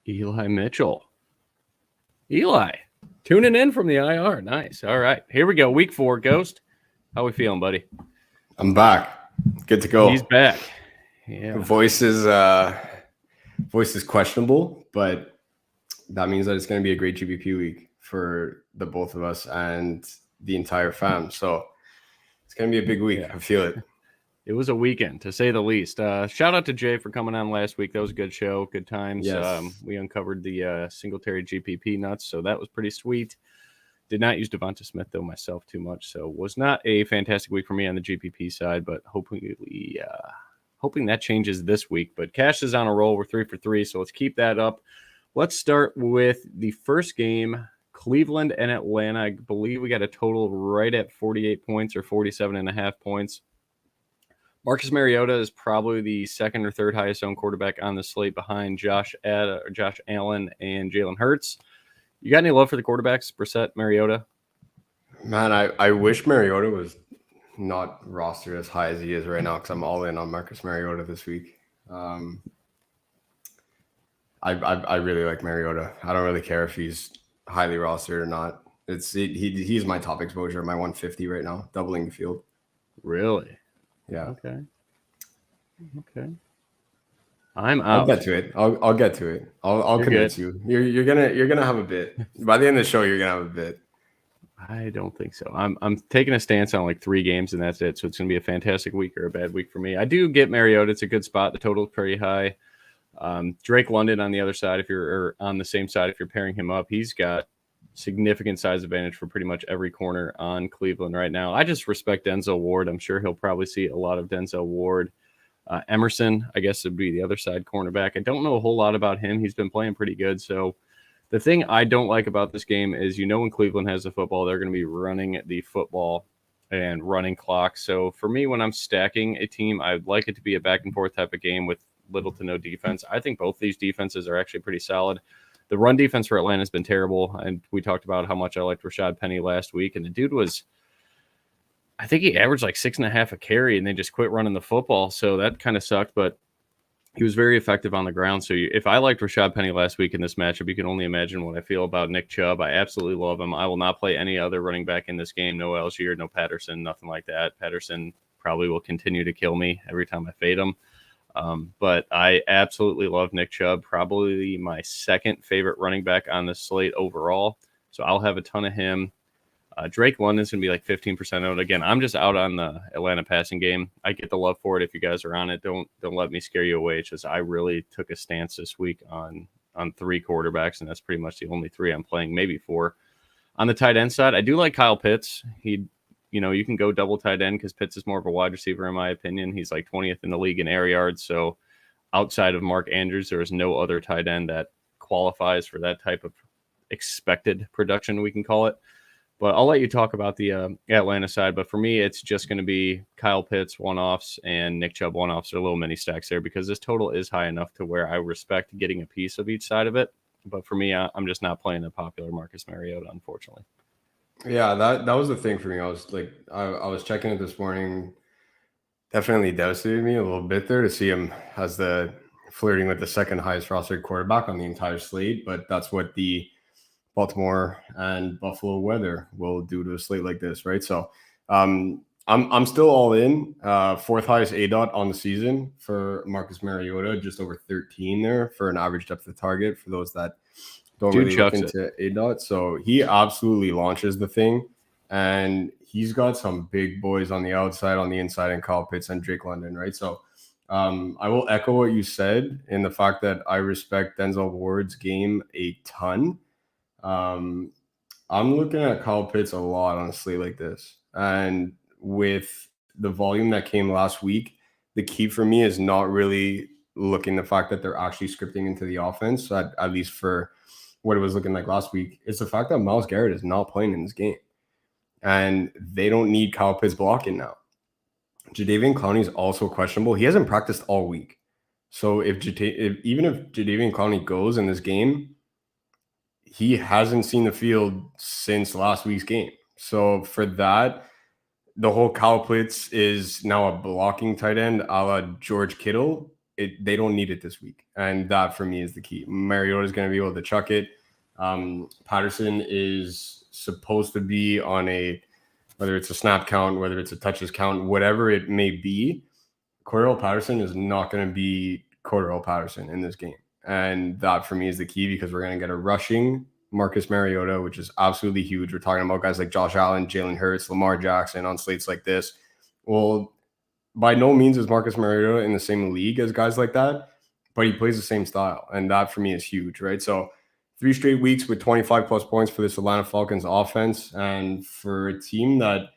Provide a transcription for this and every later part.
Eli Mitchell. Eli, tuning in from the IR. Nice. All right, here we go. Week 4, Ghost. How we feeling, buddy? I'm back. Good to go. He's back. Yeah. Voice is questionable, but that means that it's going to be a great GPP week for the both of us and the entire fam. So it's going to be a big week. Yeah. I feel it. It was a weekend, to say the least. Shout out to Jay for coming on last week. That was a good show. Good times. Yes. We uncovered the Singletary GPP nuts, so that was pretty sweet. Did not use Devonta Smith, though, myself too much. So was not a fantastic week for me on the GPP side, but hoping that changes this week. But Cash is on a roll. We're 3 for 3, so let's keep that up. Let's start with the first game, Cleveland and Atlanta. I believe we got a total right at 48 points or 47.5 points. Marcus Mariota is probably the second or third highest owned quarterback on the slate behind Josh Allen and Jalen Hurts. You got any love for the quarterbacks, Brissett, Mariota? Man, I wish Mariota was not rostered as high as he is right now because I'm all in on Marcus Mariota this week. I really like Mariota. I don't really care if he's highly rostered or not. He's my top exposure, my 150 right now, doubling the field. Really? Yeah. Okay. I'm out. I'll get to it. I'll get to it. I'll convince you. You're gonna have a bit. By the end of the show, you're gonna have a bit. I don't think so. I'm taking a stance on like 3 games and that's it. So it's gonna be a fantastic week or a bad week for me. I do get Mariota. It's a good spot. The total is pretty high. Drake London on the other side, if you're on the same side, if you're pairing him up, he's got significant size advantage for pretty much every corner on Cleveland right now. I just respect Denzel Ward. I'm sure he'll probably see a lot of Denzel Ward. Emerson, I guess, would be the other side cornerback. I don't know a whole lot about him. He's been playing pretty good. So the thing I don't like about this game is, when Cleveland has the football, they're going to be running the football and running clock. So for me, when I'm stacking a team, I'd like it to be a back and forth type of game with little to no defense. I think both these defenses are actually pretty solid. The run defense for Atlanta has been terrible, and we talked about how much I liked Rashad Penny last week, and the dude was, I think he averaged like 6.5 a carry, and they just quit running the football, so that kind of sucked, but he was very effective on the ground. So if I liked Rashad Penny last week in this matchup, you can only imagine what I feel about Nick Chubb. I absolutely love him. I will not play any other running back in this game. No Algier, no Patterson, nothing like that. Patterson probably will continue to kill me every time I fade him. But I absolutely love Nick Chubb, probably my second favorite running back on the slate overall. So I'll have a ton of him. Drake London's going to be like 15% out. Again, I'm just out on the Atlanta passing game. I get the love for it if you guys are on it. Don't let me scare you away. It's just I really took a stance this week on 3 quarterbacks, and that's pretty much the only 3 I'm playing, maybe 4. On the tight end side, I do like Kyle Pitts. You can go double tight end because Pitts is more of a wide receiver, in my opinion. He's like 20th in the league in air yards. So outside of Mark Andrews, there is no other tight end that qualifies for that type of expected production, we can call it. But I'll let you talk about the Atlanta side. But for me, it's just going to be Kyle Pitts one-offs and Nick Chubb one-offs, or little mini stacks there, because this total is high enough to where I respect getting a piece of each side of it. But for me, I'm just not playing the popular Marcus Mariota, unfortunately. Yeah, that was the thing for me. I was like, I was checking it this morning. Definitely devastated me a little bit there to see him as the flirting with the second highest rostered quarterback on the entire slate. But that's what the Baltimore and Buffalo weather will do to a slate like this, right? So I'm still all in. 4th highest ADOT on the season for Marcus Mariota, just over 13 there for an average depth of target for those that don't really look into ADOT. So he absolutely launches the thing, and he's got some big boys on the outside, on the inside, and Kyle Pitts and Drake London, right? So I will echo what you said in the fact that I respect Denzel Ward's game a ton. I'm looking at Kyle Pitts a lot on a slate like this, and with the volume that came last week, the key for me is not really looking the fact that they're actually scripting into the offense, at least for what it was looking like last week. It's the fact that Myles Garrett is not playing in this game, and they don't need Kyle Pitts blocking now. Jadeveon Clowney is also questionable. He hasn't practiced all week. So even if Jadeveon Clowney goes in this game, he hasn't seen the field since last week's game. So for that, the whole Kyle Pitts is now a blocking tight end a la George Kittle they don't need it this week. And that for me is the key. Mariota is going to be able to chuck it. Patterson is supposed to be on whether it's a snap count, whether it's a touches count, whatever it may be, Cordarrelle Patterson is not going to be Cordarrelle Patterson in this game. And that for me is the key, because we're going to get a rushing Marcus Mariota, which is absolutely huge. We're talking about guys like Josh Allen, Jalen Hurts, Lamar Jackson on slates like this. Well, by no means is Marcus Mariota in the same league as guys like that, but he plays the same style. And that for me is huge, right? So 3 straight weeks with 25 plus points for this Atlanta Falcons offense. And for a team that,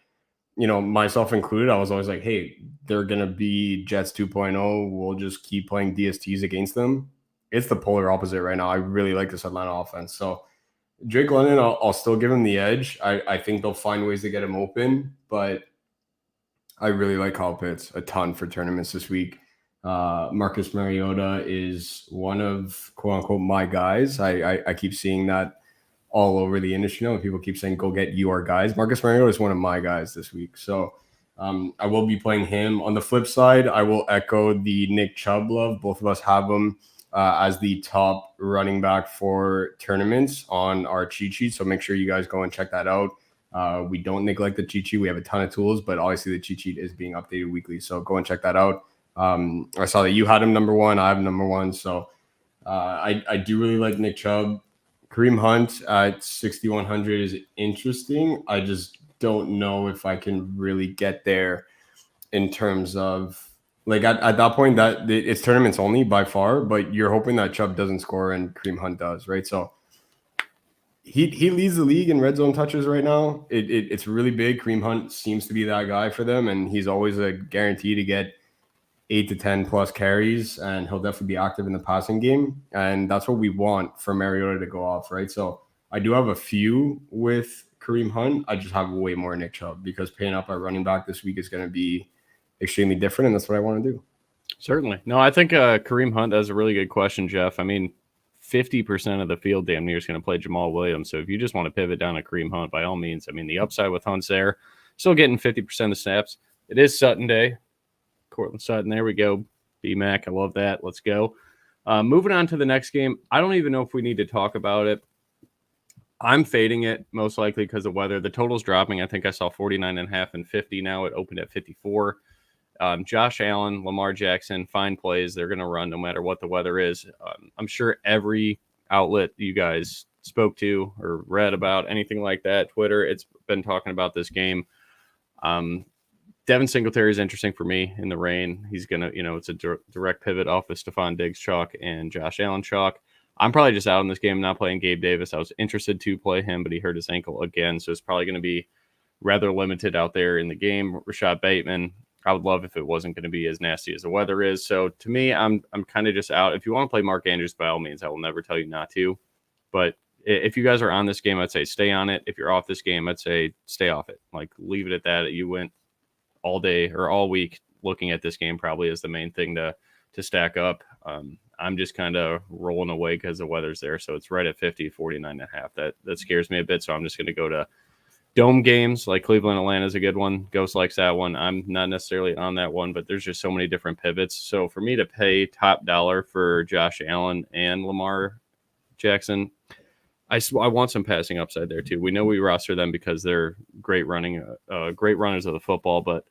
myself included, I was always like, hey, they're going to be Jets 2.0. We'll just keep playing DSTs against them. It's the polar opposite right now. I really like this Atlanta offense. So Drake London, I'll still give him the edge. I think they'll find ways to get him open, but I really like Kyle Pitts a ton for tournaments this week. Marcus Mariota is one of quote unquote my guys. I keep seeing that all over the industry now. People keep saying, go get your guys. Marcus Mariota is one of my guys this week. So I will be playing him. On the flip side, I will echo the Nick Chubb love. Both of us have him as the top running back for tournaments on our cheat sheet. So make sure you guys go and check that out. We don't neglect the cheat sheet. We have a ton of tools, but obviously the cheat sheet is being updated weekly. So go and check that out. I saw that you had him number 1. I have him number 1. So I do really like Nick Chubb. Kareem Hunt at 6,100 is interesting. I just don't know if I can really get there in terms of like at that point that it's tournaments only by far, but you're hoping that Chubb doesn't score and Kareem Hunt does, right? So he leads the league in red zone touches right now. It's really big. Kareem Hunt seems to be that guy for them, and he's always a guarantee to get 8 to 10 plus carries, and he'll definitely be active in the passing game. And that's what we want for Mariota to go off, right? So I do have a few with Kareem Hunt. I just have way more Nick Chubb, because paying up our running back this week is going to be extremely different, and that's what I want to do. Certainly. No, I think Kareem Hunt, that's a really good question, Jeff. I mean, 50% of the field damn near is going to play Jamal Williams. So if you just want to pivot down to Kareem Hunt, by all means. I mean, the upside with Hunt's there. Still getting 50% of snaps. It is Sutton Day. Cortland Sutton, there we go. B-Mac, I love that. Let's go. Moving on to the next game. I don't even know if we need to talk about it. I'm fading it, most likely because of weather. The total's dropping. I think I saw 49.5 and 50 now. It opened at 54. Josh Allen, Lamar Jackson, fine plays. They're going to run no matter what the weather is. I'm sure every outlet you guys spoke to or read about, anything like that, Twitter, it's been talking about this game. Devin Singletary is interesting for me in the rain. He's going to, it's a direct pivot off of Stephon Diggs chalk and Josh Allen chalk. I'm probably just out in this game, not playing Gabe Davis. I was interested to play him, but he hurt his ankle again. So it's probably going to be rather limited out there in the game. Rashad Bateman, I would love if it wasn't going to be as nasty as the weather is. So to me, I'm kind of just out. If you want to play Mark Andrews, by all means, I will never tell you not to. But if you guys are on this game, I'd say stay on it. If you're off this game, I'd say stay off it. Like, leave it at that. You went all day or all week looking at this game probably is the main thing to stack up. I'm just kind of rolling away because the weather's there. So it's right at 50, 49.5. That scares me a bit. So I'm just going to go to dome games like Cleveland, Atlanta is a good one. Ghost likes that one. I'm not necessarily on that one, but there's just so many different pivots. So for me to pay top dollar for Josh Allen and Lamar Jackson, I want some passing upside there too. We know we roster them because they're great runners of the football, but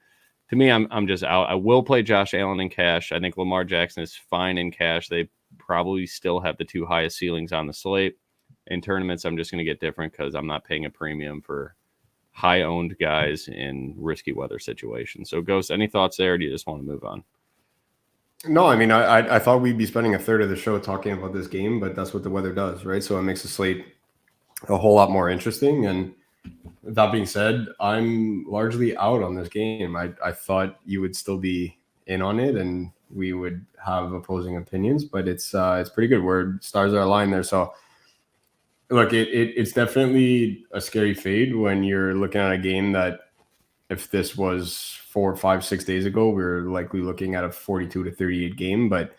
to me, I'm just out. I will play Josh Allen in cash. I think Lamar Jackson is fine in cash. They probably still have the 2 highest ceilings on the slate. In tournaments, I'm just going to get different because I'm not paying a premium for high-owned guys in risky weather situations. So, Ghost, any thoughts there, or do you just want to move on? No, I mean, I thought we'd be spending a third of the show talking about this game, but that's what the weather does, right? So it makes the slate a whole lot more interesting. And that being said, I'm largely out on this game. I thought you would still be in on it and we would have opposing opinions, but it's pretty good. Where stars are aligned there. So look, it's definitely a scary fade when you're looking at a game that, if this was 4, 5, 6 days ago, we were likely looking at a 42 to 38 game, but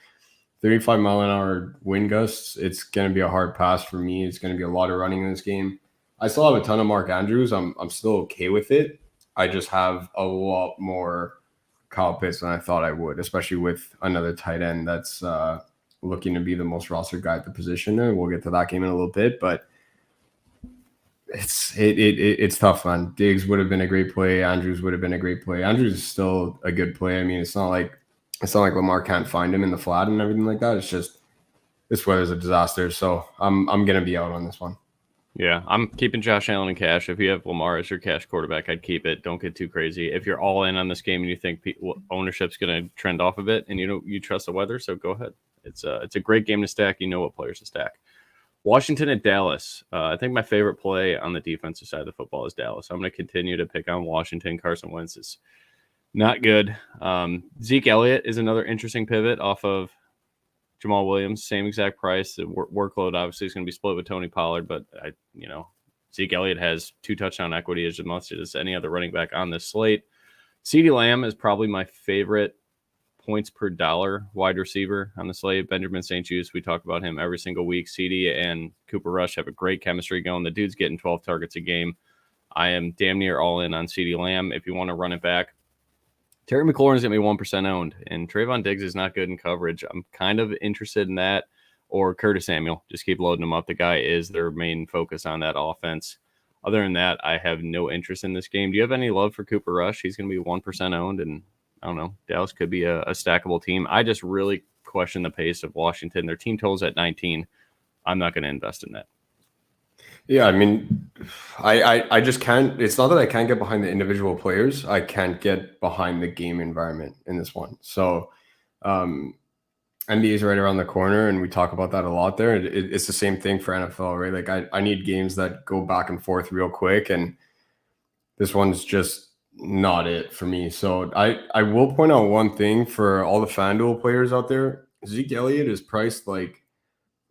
35 mile an hour wind gusts, it's going to be a hard pass for me. It's going to be a lot of running in this game. I still have a ton of Mark Andrews. I'm still okay with it. I just have a lot more Kyle Pitts than I thought I would, especially with another tight end that's looking to be the most rostered guy at the position. And we'll get to that game in a little bit, but it's tough, man. Diggs would have been a great play. Andrews would have been a great play. Andrews is still a good play. I mean, it's not like Lamar can't find him in the flat and everything like that. It's just this weather's a disaster. So I'm gonna be out on this one. Yeah, I'm keeping Josh Allen in cash. If you have Lamar as your cash quarterback, I'd keep it. Don't get too crazy. If you're all in on this game and you think ownership's going to trend off a bit, and you trust the weather, so go ahead. It's a great game to stack. You know what players to stack. Washington at Dallas. I think my favorite play on the defensive side of the football is Dallas. I'm going to continue to pick on Washington. Carson Wentz is not good. Zeke Elliott is another interesting pivot off of Jamal Williams, same exact price. The workload obviously is going to be split with Tony Pollard, but Zeke Elliott has 2 touchdown equity as much as any other running back on this slate. CeeDee Lamb is probably my favorite points per dollar wide receiver on the slate. Benjamin St-Juste, we talk about him every single week. CeeDee and Cooper Rush have a great chemistry going. The dude's getting 12 targets a game. I am damn near all in on CeeDee Lamb. If you want to run it back, Terry McLaurin's going to be 1% owned, and Trayvon Diggs is not good in coverage. I'm kind of interested in that, or Curtis Samuel. Just keep loading him up. The guy is their main focus on that offense. Other than that, I have no interest in this game. Do you have any love for Cooper Rush? He's going to be 1% owned, and I don't know. Dallas could be a stackable team. I just really question the pace of Washington. Their team total's at 19. I'm not going to invest in that. Yeah, I mean, I just can't. It's not that I can't get behind the individual players. I can't get behind the game environment in this one. So, NBA is right around the corner, and we talk about that a lot there. It's the same thing for NFL, right? Like I need games that go back and forth real quick, and this one's just not it for me. So I will point out one thing for all the FanDuel players out there. Zeke Elliott is priced like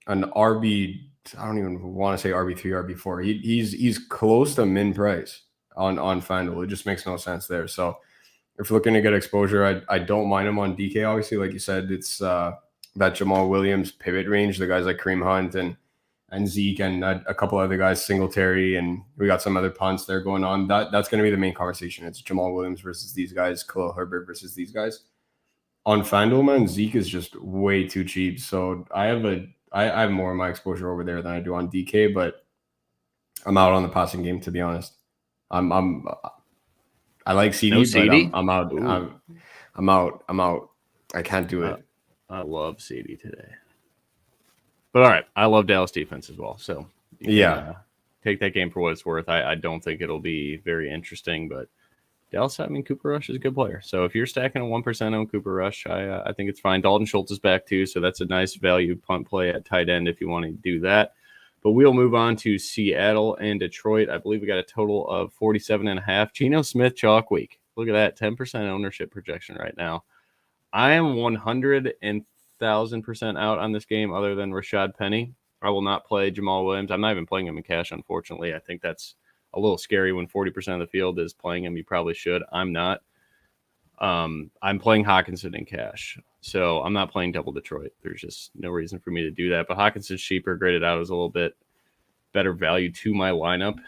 an RB. I don't even want to say RB3, RB4. He's close to min price on FanDuel. It just makes no sense there. So if you're looking to get exposure, I don't mind him on DK. Obviously, like you said, it's that Jamal Williams pivot range. The guys like Kareem Hunt and Zeke and a couple other guys, Singletary, and we got some other punts there going on. That's going to be the main conversation. It's Jamal Williams versus these guys, Khalil Herbert versus these guys. On FanDuel, man, Zeke is just way too cheap. So I have more of my exposure over there than I do on DK, but I'm out on the passing game, to be honest. I like CD, No CD? but I'm out. I'm out. I can't do it. I love CD today. But all right, I love Dallas defense as well. So take that game for what it's worth. I don't think it'll be very interesting, but Dallas, I mean, Cooper Rush is a good player. So if you're stacking a 1% on Cooper Rush, I think it's fine. Dalton Schultz is back too, so that's a nice value punt play at tight end if you want to do that. But we'll move on to Seattle and Detroit. I believe we got a total of 47.5. Geno Smith chalk week. Look at that, 10% ownership projection right now. I am 100,000% out on this game other than Rashad Penny. I will not play Jamal Williams. I'm not even playing him in cash, unfortunately. I think that's a little scary when 40% of the field is playing him. You probably should. I'm not. I'm playing Hawkinson in cash. So I'm not playing double Detroit. There's just no reason for me to do that. But Hawkinson's cheaper, graded out as a little bit better value to my lineup.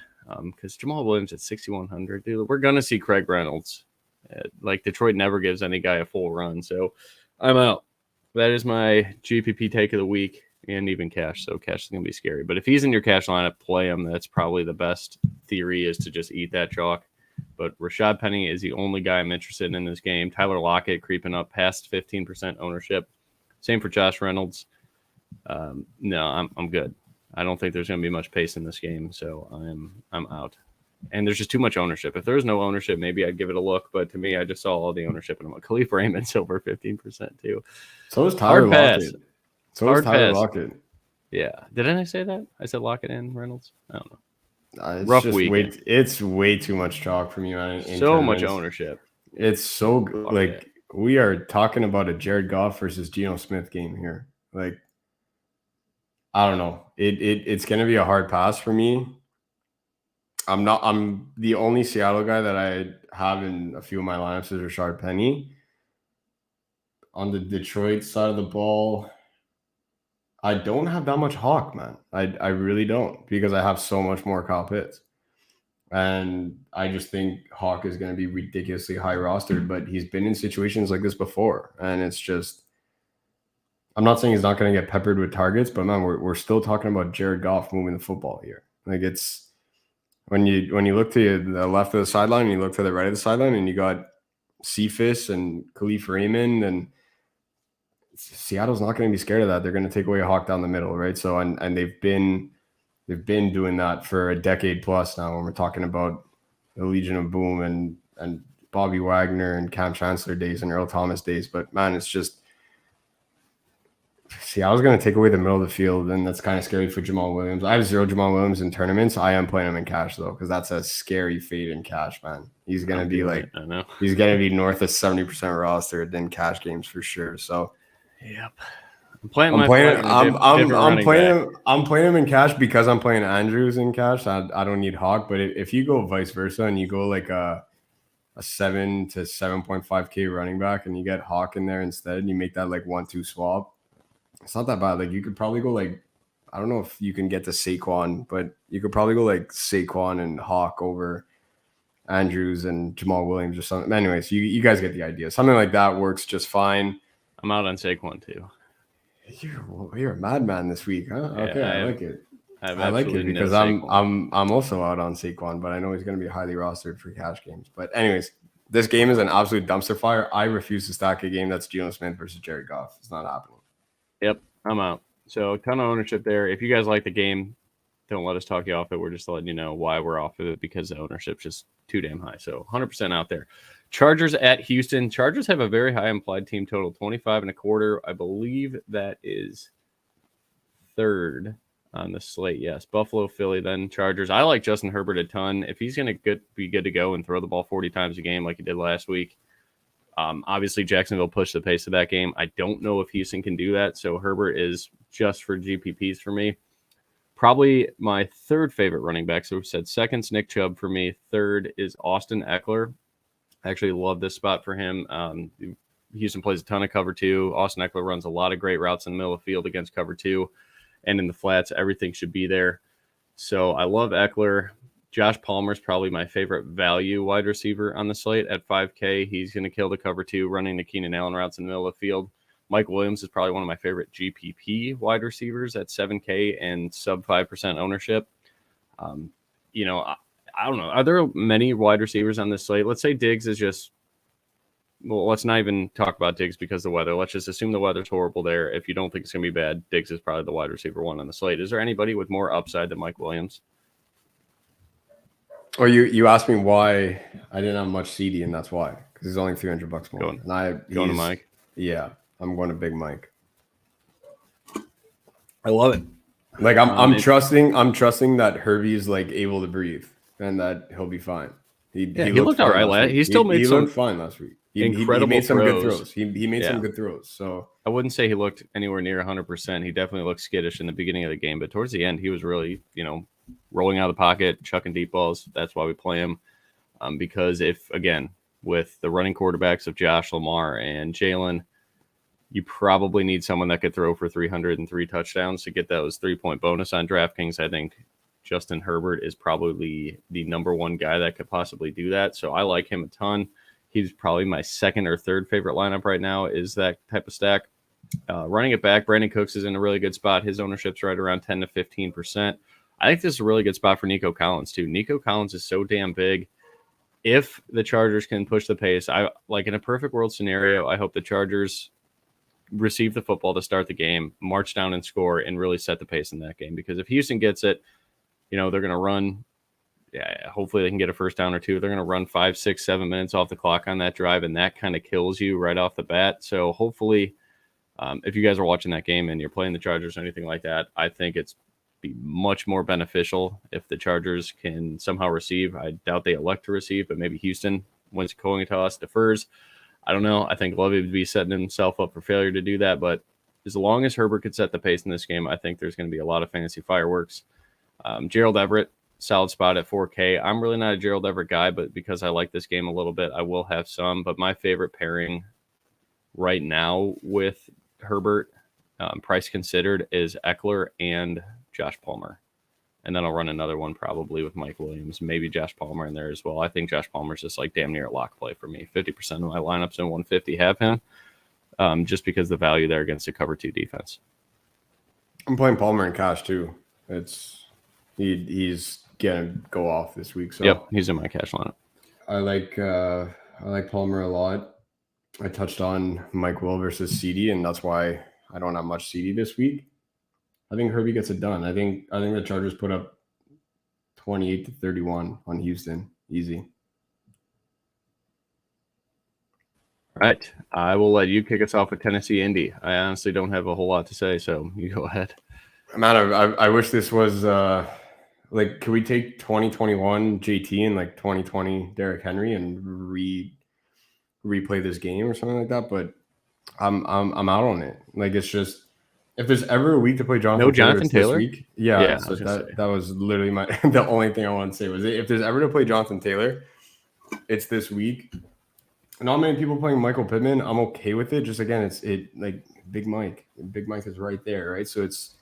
Because Jamal Williams at 6,100, dude, we're going to see Craig Reynolds. Detroit never gives any guy a full run. So I'm out. That is my GPP take of the week. And even cash, so cash is going to be scary. But if he's in your cash lineup, play him. That's probably the best theory, is to just eat that chalk. But Rashad Penny is the only guy I'm interested in this game. Tyler Lockett creeping up past 15% ownership. Same for Josh Reynolds. No, I'm good. I don't think there's going to be much pace in this game, so I'm out. And there's just too much ownership. If there's no ownership, maybe I'd give it a look. But to me, I just saw all the ownership, and I'm like, Khalif Raymond's over 15% too. So is Tyler Lockett. Hard pass. Lockett. Yeah. Didn't I say that? I said Lockett and Reynolds? I don't know. It's rough week. It's way too much chalk from you, man. So much ownership. It's so like we are talking about a Jared Goff versus Geno Smith game here. Like, I don't know. It's gonna be a hard pass for me. I'm the only Seattle guy that I have in a few of my lineups is Rashard Penny. On the Detroit side of the ball, I don't have that much Hawk, man. I really don't, because I have so much more Kyle Pitts. And I just think Hawk is going to be ridiculously high rostered, but he's been in situations like this before. And it's just, I'm not saying he's not going to get peppered with targets, but man, we're still talking about Jared Goff moving the football here. Like it's, when you look to the left of the sideline and you look to the right of the sideline and you got Cephas and Khalif Raymond, and Seattle's not going to be scared of that. They're going to take away a Hawk down the middle, right? So and they've been doing that for a decade plus now. When we're talking about the Legion of Boom and Bobby Wagner and Cam Chancellor days and Earl Thomas days, but man, it's just Seattle's going to take away the middle of the field, and that's kind of scary for Jamal Williams. I have 0 Jamal Williams in tournaments. I am playing him in cash though, because that's a scary fade in cash, man. He's going to be like, I know he's going to be north of 70% rostered in cash games for sure. So, yep. I'm playing him in cash because I'm playing Andrews in cash. I don't need Hawk, but if you go vice versa and you go like a 7 to 7.5K running back and you get Hawk in there instead, and you make that like 1-2 swap, it's not that bad. Like you could probably go like, I don't know if you can get to Saquon, but you could probably go like Saquon and Hawk over Andrews and Jamal Williams or something. Anyways, you guys get the idea. Something like that works just fine. I'm out on Saquon too. You're a madman this week, huh? Yeah, okay, I like it. I like it because I'm also out on Saquon, but I know he's going to be highly rostered for cash games. But anyways, this game is an absolute dumpster fire. I refuse to stack a game that's Geno Smith versus Jared Goff. It's not happening. Yep, I'm out. So a ton of ownership there. If you guys like the game, don't let us talk you off it. We're just letting you know why we're off of it, because the ownership's just too damn high. So 100% out there. Chargers at Houston. Chargers have a very high implied team total, 25.25. I believe that is third on the slate. Yes, Buffalo, Philly, then Chargers. I like Justin Herbert a ton. If he's going to be good to go and throw the ball 40 times a game like he did last week, obviously Jacksonville pushed the pace of that game. I don't know if Houston can do that, so Herbert is just for GPPs for me. Probably my third favorite running back. So we said second's Nick Chubb for me. Third is Austin Eckler. I actually love this spot for him. Houston plays a ton of cover 2. Austin Eckler runs a lot of great routes in the middle of the field against cover 2. And in the flats, everything should be there. So I love Eckler. Josh Palmer is probably my favorite value wide receiver on the slate at 5K. He's going to kill the cover 2, running the Keenan Allen routes in the middle of the field. Mike Williams is probably one of my favorite GPP wide receivers at 7K and sub 5% ownership. I don't know. Are there many wide receivers on this slate? Let's say Diggs is just, well, let's not even talk about Diggs because of the weather. Let's just assume the weather's horrible there. If you don't think it's going to be bad, Diggs is probably the wide receiver 1 on the slate. Is there anybody with more upside than Mike Williams? Oh, you asked me why I didn't have much CD, and that's why, because he's only $300 more. Going to Mike? Yeah, I'm going to Big Mike. I love it. Like I'm trusting that Herbie's like able to breathe and that he'll be fine. He looked all right. He looked fine last week. He made some good throws. He made some good throws. So I wouldn't say he looked anywhere near 100%. He definitely looked skittish in the beginning of the game, but towards the end, he was really, rolling out of the pocket, chucking deep balls. That's why we play him. Because if, again, with the running quarterbacks of Josh, Lamar, and Jalen, you probably need someone that could throw for 303 touchdowns to get those 3-point bonus on DraftKings. I think Justin Herbert is probably the number 1 guy that could possibly do that. So I like him a ton. He's probably my second or third favorite lineup right now is that type of stack. Running it back, Brandon Cooks is in a really good spot. His ownership's right around 10 to 15%. I think this is a really good spot for Nico Collins, too. Nico Collins is so damn big. If the Chargers can push the pace, in a perfect world scenario, I hope the Chargers receive the football to start the game, march down and score, and really set the pace in that game. Because if Houston gets it, they're going to run. Yeah, hopefully they can get a first down or two. They're going to run 5, 6, 7 minutes off the clock on that drive, and that kind of kills you right off the bat. So hopefully, if you guys are watching that game and you're playing the Chargers or anything like that, I think it's be much more beneficial if the Chargers can somehow receive. I doubt they elect to receive, but maybe Houston wins a coin toss, defers. I don't know. I think Lovey would be setting himself up for failure to do that, but as long as Herbert could set the pace in this game, I think there's going to be a lot of fantasy fireworks. Gerald Everett, solid spot at 4K. I'm really not a Gerald Everett guy, but because I like this game a little bit, I will have some. But my favorite pairing right now with Herbert, price considered, is Eckler and Josh Palmer. And then I'll run another one probably with Mike Williams, maybe Josh Palmer in there as well. I think Josh Palmer's just like damn near a lock play for me. 50% of my lineups in 150 have him, just because the value there against a cover 2 defense. I'm playing Palmer in cash too. He's gonna go off this week. So yep, he's in my cash lineup. I like Palmer a lot. I touched on Mike Will versus CD, and that's why I don't have much CD this week. I think Herbie gets it done. I think the Chargers put up 28-31 on Houston. Easy. All right. I will let you kick us off with Tennessee Indy. I honestly don't have a whole lot to say, so you go ahead. Man, I wish this was can we take 2021 JT and like 2020 Derrick Henry and replay this game or something like that? But I'm out on it. Like, it's just, if there's ever a week to play Jonathan Taylor, this week. Yeah, so that was literally the only thing I wanted to say was, if there's ever to play Jonathan Taylor, it's this week. Not many people playing Michael Pittman. I'm okay with it. Just again, it's like Big Mike. Big Mike is right there, right? So it's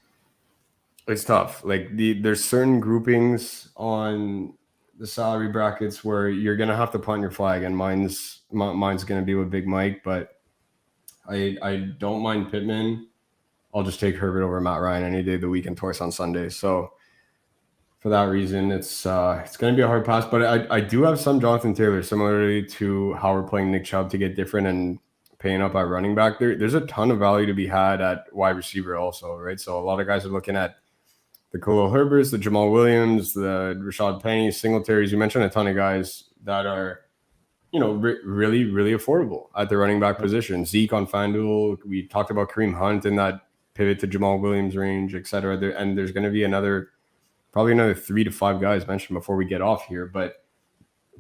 tough. Like, there's certain groupings on the salary brackets where you're gonna have to punt your flag, and mine's gonna be with Big Mike, but I don't mind Pittman. I'll just take Herbert over Matt Ryan any day of the week and twice on Sunday. So for that reason, it's going to be a hard pass. But I do have some Jonathan Taylor, similarly to how we're playing Nick Chubb, to get different and paying up at running back. There's a ton of value to be had at wide receiver also, right? So a lot of guys are looking at the Khalil Herberts, the Jamal Williams, the Rashad Penny, Singletaries. You mentioned a ton of guys that are, really, really affordable at the running back position. Zeke on FanDuel. We talked about Kareem Hunt in that pivot to Jamal Williams range, et cetera. And there's going to be probably another 3 to 5 guys mentioned before we get off here. But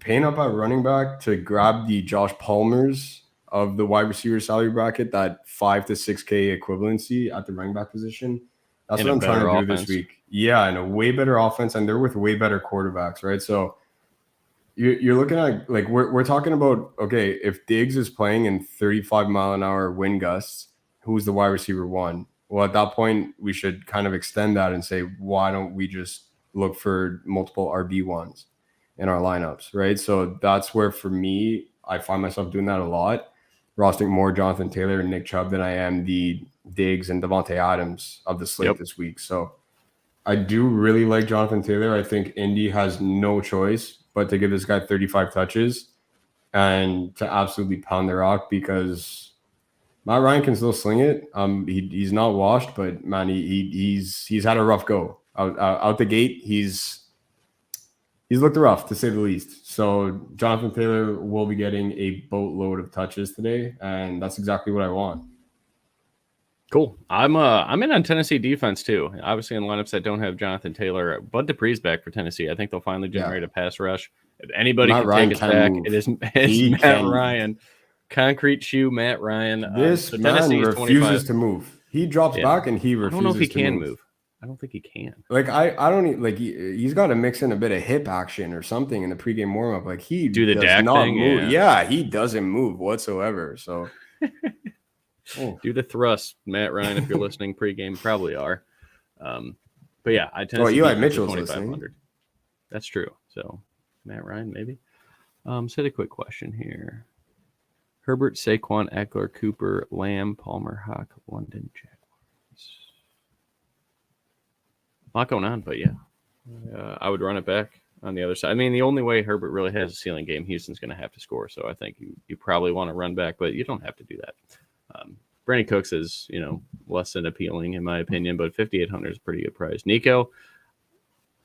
paying up at running back to grab the Josh Palmers of the wide receiver salary bracket, that 5 to 6K equivalency at the running back position, that's what I'm trying to do this week. Yeah, and a way better offense, and they're with way better quarterbacks, right? So you're looking at, like, we're talking about, okay, if Diggs is playing in 35-mile-an-hour wind gusts, who's the wide receiver 1? Well, at that point, we should kind of extend that and say, why don't we just look for multiple RB1s in our lineups, right? So that's where, for me, I find myself doing that a lot, rostering more Jonathan Taylor and Nick Chubb than I am the Diggs and Devonte Adams of the slate this week. So I do really like Jonathan Taylor. I think Indy has no choice but to give this guy 35 touches and to absolutely pound the rock, because Matt Ryan can still sling it. He's not washed, but man, he's had a rough go out the gate. He's looked rough, to say the least. So Jonathan Taylor will be getting a boatload of touches today, and that's exactly what I want. Cool. I'm in on Tennessee defense too. Obviously in lineups that don't have Jonathan Taylor, Bud Dupree's back for Tennessee. I think they'll finally generate a pass rush. If anybody can take us back, it's Matt Ryan. Concrete shoe, Matt Ryan. This man refuses to move. He drops back and he refuses. I don't know if he can move. I don't think he can. Like, I don't like. He's got to mix in a bit of hip action or something in the pregame warm up. Like, he do the Dak thing. Move. Yeah, he doesn't move whatsoever. So do the thrust, Matt Ryan. If you're listening pregame, probably are. But yeah, I tend to Eli Mitchell's listening. That's true. So Matt Ryan, maybe. Set a quick question here. Herbert, Saquon, Eckler, Cooper, Lamb, Palmer, Hawk, London, Jaguars. A lot going on, but yeah. I would run it back on the other side. I mean, the only way Herbert really has a ceiling game, Houston's going to have to score. So I think you probably want to run back, but you don't have to do that. Brandon Cooks is, less than appealing in my opinion, but 5,800 is a pretty good price. Nico,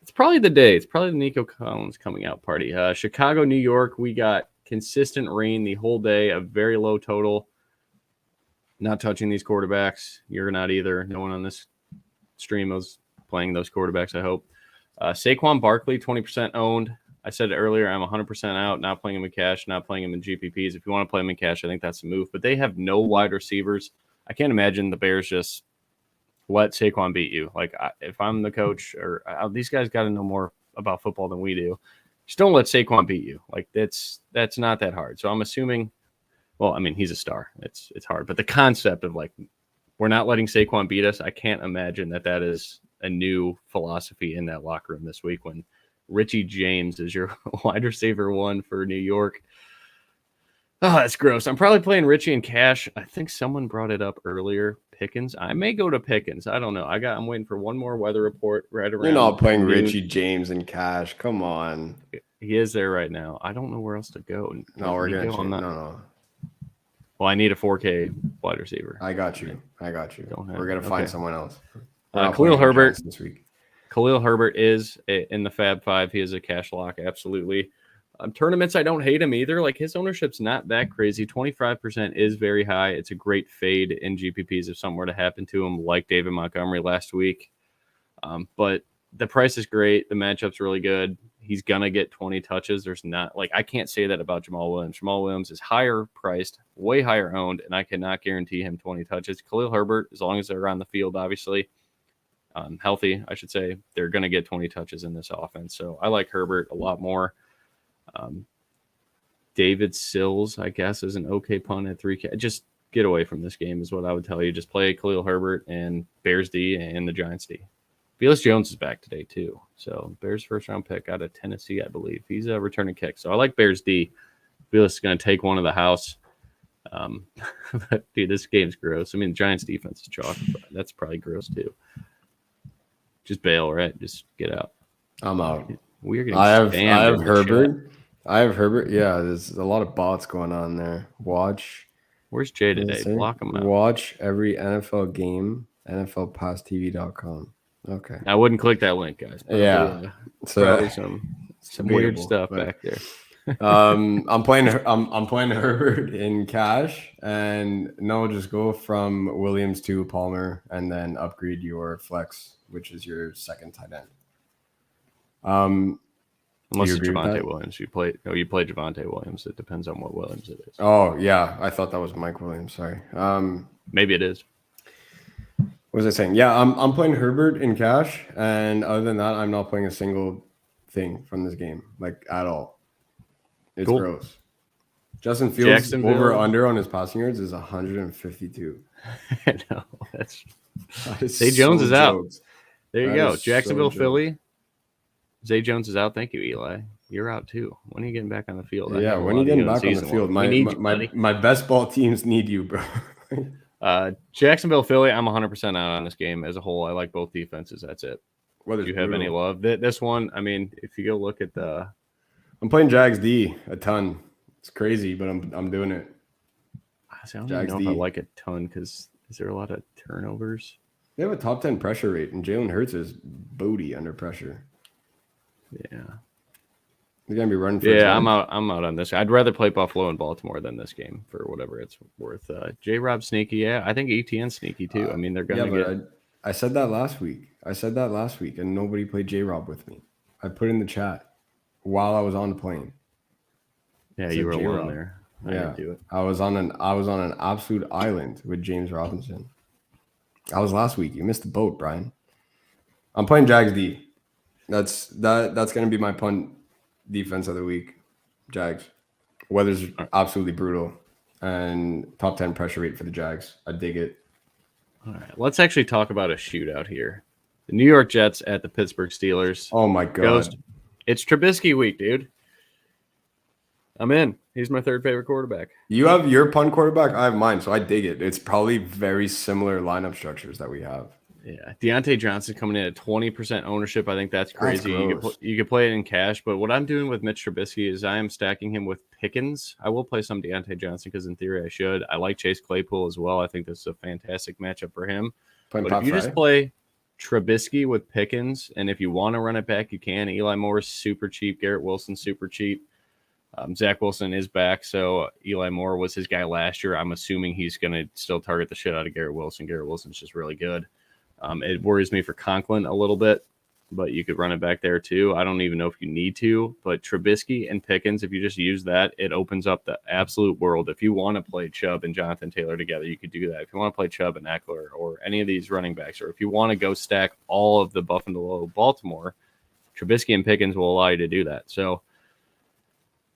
it's probably the day. It's probably the Nico Collins coming out party. Chicago, New York, we got consistent rain the whole day, a very low total. Not touching these quarterbacks. You're not either. No one on this stream was playing those quarterbacks, I hope. Saquon Barkley, 20% owned. I said it earlier, I'm 100% out, not playing him in cash, not playing him in GPPs. If you want to play him in cash, I think that's the move. But they have no wide receivers. I can't imagine the Bears just let Saquon beat you. Like, if I'm the coach, or these guys got to know more about football than we do. Just don't let Saquon beat you. Like, that's not that hard. So I'm assuming, well, I mean, he's a star. It's hard. But the concept of, like, we're not letting Saquon beat us, I can't imagine that is a new philosophy in that locker room this week when Richie James is your wide receiver 1 for New York. Oh, that's gross. I'm probably playing Richie in cash. I think someone brought it up earlier. Pickens. I may go to Pickens. I don't know. I'm waiting for one more weather report right around. You're not playing noon. Richie James in cash. Come on. He is there right now. I don't know where else to go. No, we're gonna change. No. Well, I need a 4K wide receiver. I got you. We're gonna find someone else. Khalil Herbert this week. Khalil Herbert is in the Fab 5. He is a cash lock, absolutely. Tournaments, I don't hate him either. Like, his ownership's not that crazy. 25% is very high. It's a great fade in GPPs if something were to happen to him, like David Montgomery last week. But the price is great. The matchup's really good. He's going to get 20 touches. There's not, like, I can't say that about Jamal Williams. Jamal Williams is higher priced, way higher owned, and I cannot guarantee him 20 touches. Khalil Herbert, as long as they're on the field, obviously, healthy, I should say, they're going to get 20 touches in this offense. So I like Herbert a lot more. David Sills, I guess, is an okay punt at 3K. Just get away from this game is what I would tell you. Just play Khalil Herbert and Bears D and the Giants D. Felix Jones is back today too. So Bears first round pick out of Tennessee, I believe. He's a returning kick. So I like Bears D. Felix is going to take one of the house. But dude, this game's gross. I mean, the Giants defense is chalk. But that's probably gross too. Just bail, right? Just get out. I'm out. We're getting I have Herbert. I have Herbert. Yeah, there's a lot of bots going on there. Watch. Where's Jay today? Block him out. Watch every NFL game. NFLPassTV.com. Okay. I wouldn't click that link, guys. Yeah. Probably some weird stuff back there. I'm playing Herbert in cash, and no, just go from Williams to Palmer, and then upgrade your flex, which is your second tight end. Unless it's Javonte Williams. You play Javonte Williams. It depends on what Williams it is. Oh, yeah. I thought that was Mike Williams. Sorry. Maybe it is. What was I saying? Yeah, I'm playing Herbert in cash, and other than that, I'm not playing a single thing from this game, like, at all. It's cool. Gross. Justin Fields over under on his passing yards is 152. No, that's Zay Jones is out. There you go. Jacksonville, Philly. Zay Jones is out. Thank you, Eli. You're out too. When are you getting back on the field? Yeah, when are you getting back on the field? My best ball teams need you, bro. Jacksonville, Philly, I'm 100% out on this game as a whole. I like both defenses. That's it. Do you have any love? This one, I mean, if you go look at the... I'm playing Jags D a ton. It's crazy, but I'm doing it. I don't even know if I like a ton because is there a lot of turnovers? They have a top 10 pressure rate, and Jalen Hurts is booty under pressure. Yeah. You're going to be running for I'm out on this. I'd rather play Buffalo and Baltimore than this game for whatever it's worth. J-Rob sneaky. Yeah, I think ETN's sneaky too. I mean, they're going to get... I said that last week. And nobody played J-Rob with me. I put in the chat while I was on the plane. Yeah, you were alone there. I didn't do it. I was on an absolute island with James Robinson. I was last week. You missed the boat, Brian. I'm playing Jags D. That's going to be my punt defense of the week. Jags. Weather's absolutely brutal, and top 10 pressure rate for the Jags. I dig it. All right, let's actually talk about a shootout here. The New York Jets at the Pittsburgh Steelers. Oh my God. It's Trubisky week, dude. I'm in. He's my third favorite quarterback. You have your punt quarterback. I have mine, so I dig it. It's probably very similar lineup structures that we have. Yeah, Deontay Johnson coming in at 20% ownership. I think that's crazy. You could play it in cash, but what I'm doing with Mitch Trubisky is I am stacking him with Pickens. I will play some Deontay Johnson because in theory I should. I like Chase Claypool as well. I think this is a fantastic matchup for him. But if you just play Trubisky with Pickens, and if you want to run it back, you can. Eli Moore's super cheap. Garrett Wilson's super cheap. Zach Wilson is back, so Eli Moore was his guy last year. I'm assuming he's going to still target the shit out of Garrett Wilson. Garrett Wilson's just really good. It worries me for Conklin a little bit, but you could run it back there too. I don't even know if you need to, but Trubisky and Pickens, if you just use that, it opens up the absolute world. If you want to play Chubb and Jonathan Taylor together, you could do that. If you want to play Chubb and Eckler or any of these running backs, or if you want to go stack all of the Buffalo, Baltimore, Trubisky and Pickens will allow you to do that. So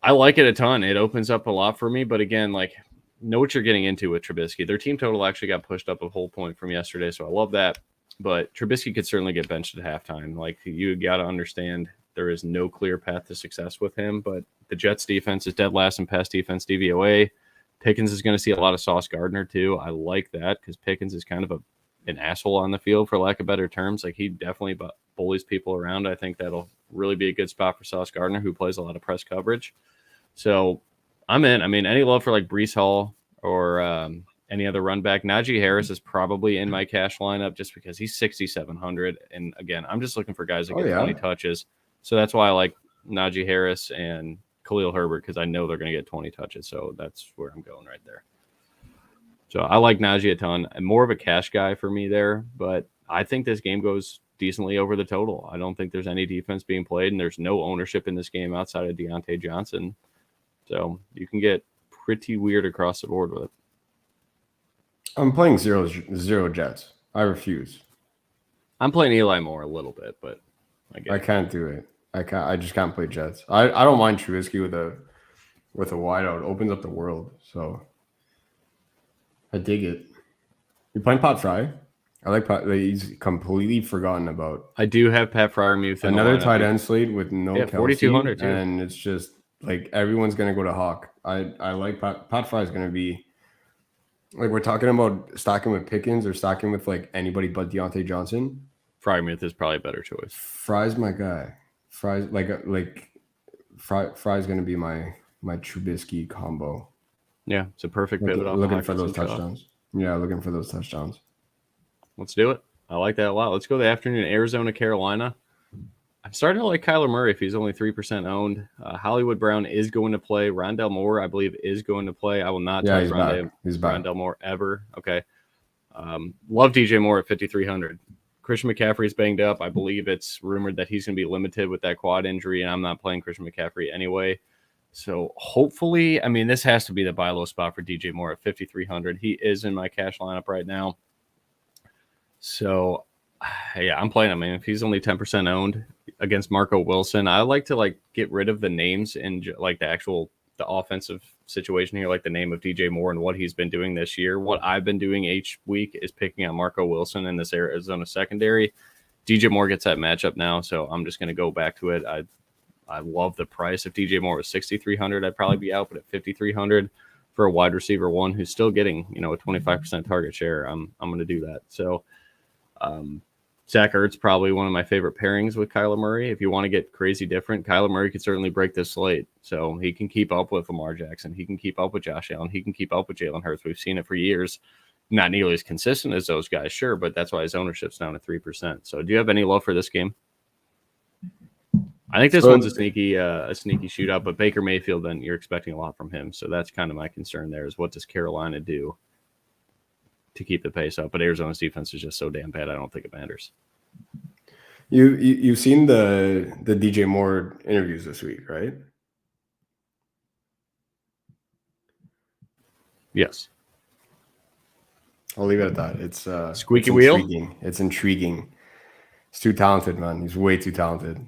I like it a ton. It opens up a lot for me, but again, like, know what you're getting into with Trubisky. Their team total actually got pushed up a whole point from yesterday, so I love that. but Trubisky could certainly get benched at halftime. Like, you got to understand there is no clear path to success with him, but the Jets defense is dead last in pass defense DVOA. Pickens is going to see a lot of Sauce Gardner too. I like that because Pickens is kind of an asshole on the field, for lack of better terms. Like, he definitely bullies people around. I think that'll really be a good spot for Sauce Gardner, who plays a lot of press coverage. So I'm in. I mean, any love for like Breece Hall or any other run back? Najee Harris is probably in my cash lineup just because he's 6,700. And again, I'm just looking for guys that get 20 touches. So that's why I like Najee Harris and Khalil Herbert, because I know they're going to get 20 touches. So that's where I'm going right there. So I like Najee a ton. I'm more of a cash guy for me there, but I think this game goes decently over the total. I don't think there's any defense being played, and there's no ownership in this game outside of Deontay Johnson. So you can get pretty weird across the board with it. I'm playing zero Jets. I refuse. I'm playing Eli Moore a little bit, but I can't do it. I just can't play Jets. I don't mind Trubisky with a wideout. It opens up the world. So I dig it. You're playing Pat Fry? I like Pat. He's completely forgotten about. I do have Pat Freiermuth. Another tight end slate with no Kelsey, 4,200 too. And it's just like everyone's gonna go to Hawk. I like Pat Fry is gonna be like, we're talking about stacking with Pickens or stacking with like anybody but Deontay Johnson. Freiermuth is probably a better choice. Fry's my guy. Fry's Fry's gonna be my Trubisky combo. Yeah, it's a perfect pivot. Looking for those touchdowns. Yeah, looking for those touchdowns. Let's do it. I like that a lot. Let's go the afternoon. Arizona, Carolina. I'm starting to like Kyler Murray if he's only 3% owned. Hollywood Brown is going to play. Rondell Moore, I believe, is going to play. I will not touch Rondell Moore ever. Okay. Love DJ Moore at 5,300. Christian McCaffrey's banged up. I believe it's rumored that he's going to be limited with that quad injury, and I'm not playing Christian McCaffrey anyway. So hopefully, I mean, this has to be the buy low spot for DJ Moore at 5,300. He is in my cash lineup right now. So, yeah, I'm playing him. I mean, if he's only 10% owned against Marco Wilson, I like to get rid of the names and the offensive situation here, like the name of DJ Moore and what he's been doing this year. What I've been doing each week is picking out Marco Wilson in this Arizona secondary. DJ Moore gets that matchup now, so I'm just going to go back to it. I love the price. If DJ Moore was 6,300, I'd probably be out, but at 5,300 for a wide receiver one who's still getting, a 25% target share, I'm going to do that. So, Zach Ertz probably one of my favorite pairings with Kyler Murray. If you want to get crazy different, Kyler Murray could certainly break this slate. So he can keep up with Lamar Jackson. He can keep up with Josh Allen. He can keep up with Jalen Hurts. We've seen it for years. Not nearly as consistent as those guys, sure, but that's why his ownership's down to 3%. So do you have any love for this game? I think this one's a sneaky shootout, but Baker Mayfield, then you're expecting a lot from him. So that's kind of my concern there is what does Carolina do to keep the pace up? But Arizona's defense is just so damn bad, I don't think it matters. You've seen the DJ Moore interviews this week, right? Yes. I'll leave it at that. It's squeaky wheel. It's intriguing. He's too talented, man. He's way too talented.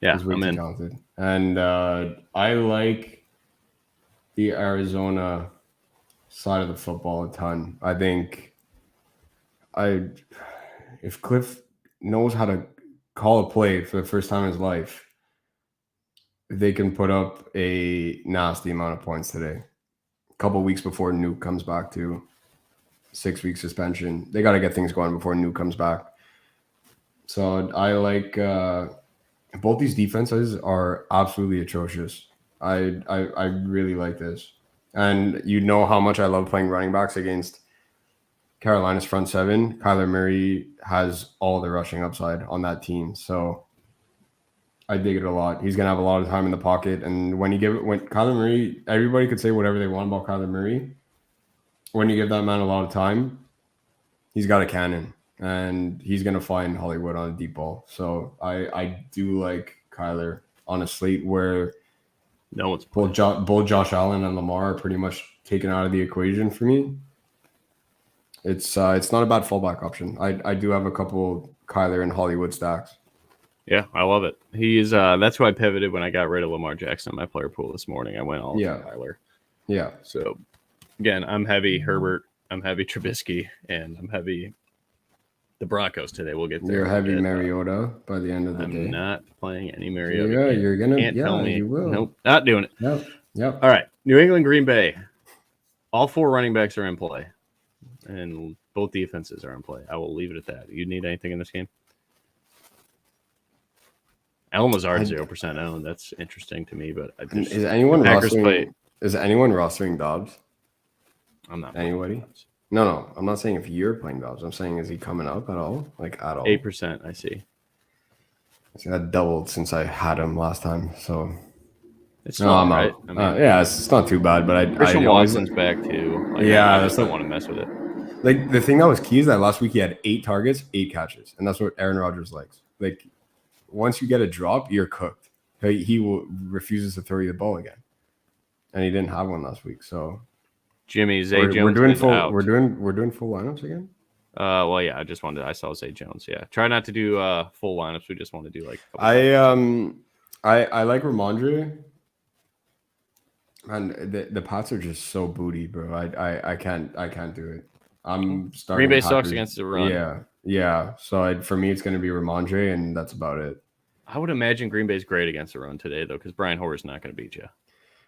Yeah, he's way too talented. And I like the Arizona side of the football a ton. I think if Cliff knows how to call a play for the first time in his life, they can put up a nasty amount of points today. A couple weeks before Nuke comes back to 6-week suspension. They got to get things going before Nuke comes back. So I like both these defenses are absolutely atrocious. I really like this. And you know how much I love playing running backs against Carolina's front seven. Kyler Murray has all the rushing upside on that team. So I dig it a lot. He's going to have a lot of time in the pocket. And when Kyler Murray, everybody could say whatever they want about Kyler Murray. When you give that man a lot of time, he's got a cannon. And he's going to find Hollywood on a deep ball. So I do like Kyler on a slate where both Josh Allen and Lamar are pretty much taken out of the equation for me. It's not a bad fallback option. I do have a couple Kyler and Hollywood stacks. Yeah, I love it. He's that's who I pivoted when I got rid of Lamar Jackson in my player pool this morning. I went all for Kyler. Yeah. So again, I'm heavy Herbert, I'm heavy Trubisky, and I'm heavy the Broncos today. We'll get there. You're heavy Mariota by the end of the day. I'm not playing any Mariota. Yeah, you're gonna. Can't tell me. You will. Nope, not doing it. Yep. All right, New England, Green Bay. All 4 running backs are in play, and both defenses are in play. I will leave it at that. You need anything in this game? Allen Lazard 0% owned. That's interesting to me, but is anyone rostering Dobbs? I'm not. Anybody? No. I'm not saying if you're playing Dobbs. I'm saying, is he coming up at all? Like, at all? 8%, I see. So that doubled since I had him last time. So it's not right. I mean, yeah, it's not too bad. But Christian Watson's back too. Like, I just don't want to mess with it. Like, the thing that was key is that last week he had 8 targets, 8 catches, and that's what Aaron Rodgers likes. Like, once you get a drop, you're cooked. He refuses to throw you the ball again, and he didn't have one last week. So. Jimmy, Zay Jones. We're doing full. Out. We're doing full lineups again. Well, yeah. I saw Zay Jones. Yeah, try not to do full lineups. We just want to do like. I like Ramondre. Man, the Pats are just so booty, bro. I can't do it. I'm starting. Green Bay sucks against the run. Yeah. So for me, it's going to be Ramondre, and that's about it. I would imagine Green Bay's great against the run today, though, because Brian Hoyer's not going to beat you.